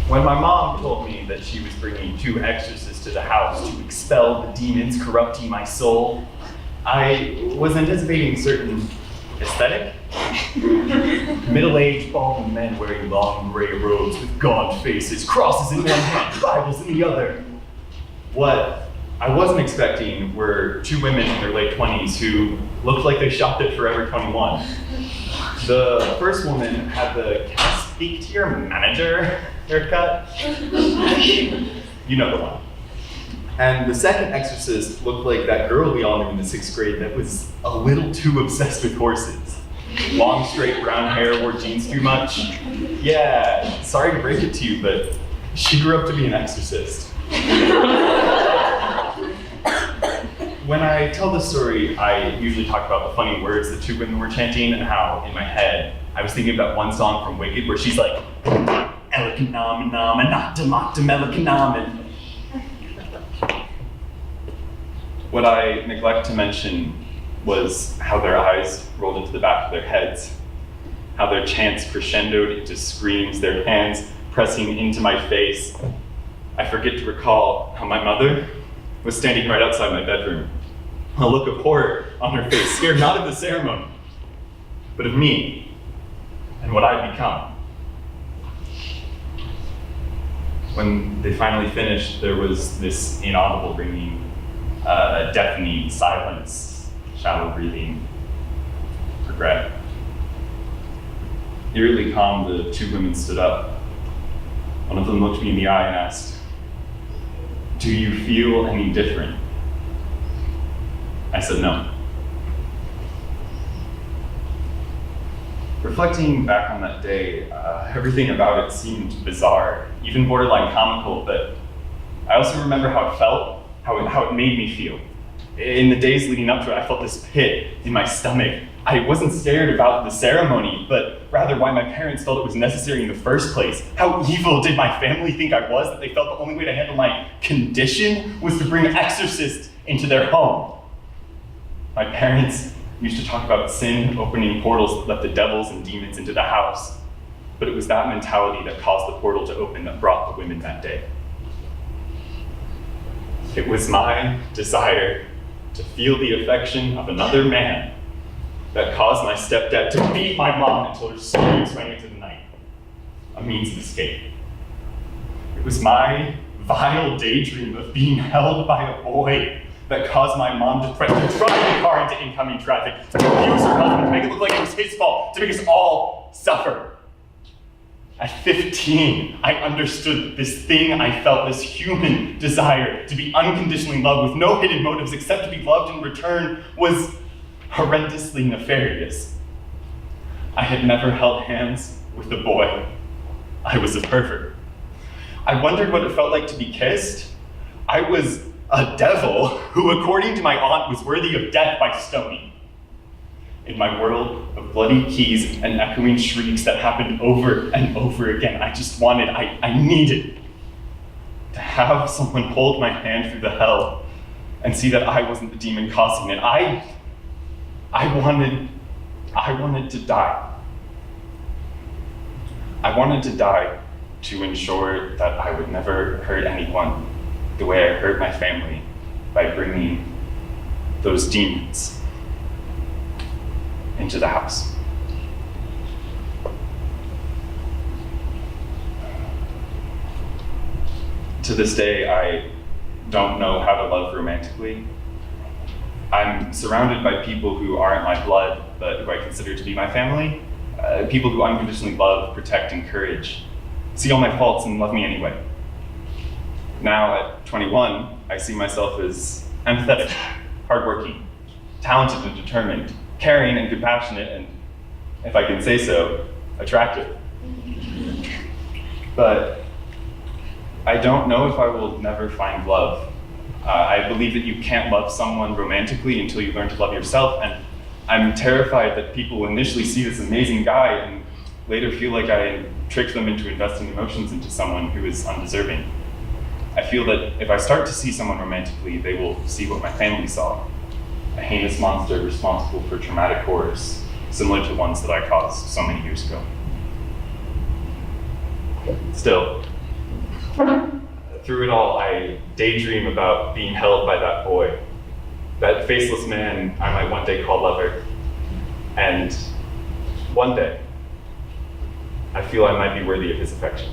When my mom told me that she was bringing 2 exorcists to the house to expel the demons corrupting my soul, I was anticipating a certain aesthetic. Middle-aged, balding men wearing long gray robes with gaunt faces, crosses in one hand, Bibles in the other. What I wasn't expecting were 2 women in their late 20s who looked like they shopped at Forever 21. The first woman had the "can I speak to your manager" haircut. You know the one. And the second exorcist looked like that girl we all knew in the 6th grade that was a little too obsessed with horses. Long, straight brown hair, wore jeans too much. Yeah, sorry to break it to you, but she grew up to be an exorcist. When I tell this story, I usually talk about the funny words the 2 women were chanting and how, in my head, I was thinking of that one song from Wicked where she's like, What I neglect to mention was how their eyes rolled into the back of their heads, how their chants crescendoed into screams, their hands pressing into my face. I forget to recall how my mother was standing right outside my bedroom, a look of horror on her face, scared not of the ceremony, but of me and what I'd become. When they finally finished, there was this inaudible ringing, a deafening silence, shallow breathing, regret. Eerily calm, the 2 women stood up. One of them looked me in the eye and asked, "Do you feel any different?" I said no. Reflecting back on that day, everything about it seemed bizarre, even borderline comical, but I also remember how it felt, how it made me feel. In the days leading up to it, I felt this pit in my stomach. I wasn't scared about the ceremony, but rather why my parents felt it was necessary in the first place. How evil did my family think I was that they felt the only way to handle my condition was to bring exorcists into their home? My parents used to talk about sin opening portals that let the devils and demons into the house, but it was that mentality that caused the portal to open that brought the women that day. It was my desire to feel the affection of another man that caused my stepdad to beat my mom until her screams rang into the night, a means of escape. It was my vile daydream of being held by a boy that caused my mom to threaten to drive the car into incoming traffic, to abuse her husband, to make it look like it was his fault, to make us all suffer. At 15, I understood that this thing I felt, this human desire to be unconditionally loved with no hidden motives except to be loved in return, was horrendously nefarious. I had never held hands with a boy. I was a pervert. I wondered what it felt like to be kissed. I was a devil who, according to my aunt, was worthy of death by stoning. In my world of bloody keys and echoing shrieks that happened over and over again, I just wanted, I needed to have someone hold my hand through the hell and see that I wasn't the demon causing it. I wanted to die. I wanted to die to ensure that I would never hurt anyone the way I hurt my family by bringing those demons into the house. To this day, I don't know how to love romantically. I'm surrounded by people who aren't my blood, but who I consider to be my family. People who unconditionally love, protect, encourage, see all my faults and love me anyway. Now at 21, I see myself as empathetic, hardworking, talented and determined, caring and compassionate, and, if I can say so, attractive. But I don't know if I will never find love. I believe that you can't love someone romantically until you learn to love yourself, and I'm terrified that people will initially see this amazing guy and later feel like I tricked them into investing emotions into someone who is undeserving. I feel that if I start to see someone romantically, they will see what my family saw, a heinous monster responsible for traumatic horrors, similar to ones that I caused so many years ago. Still, Through it all, I daydream about being held by that boy, that faceless man I might one day call lover. And one day, I feel I might be worthy of his affection.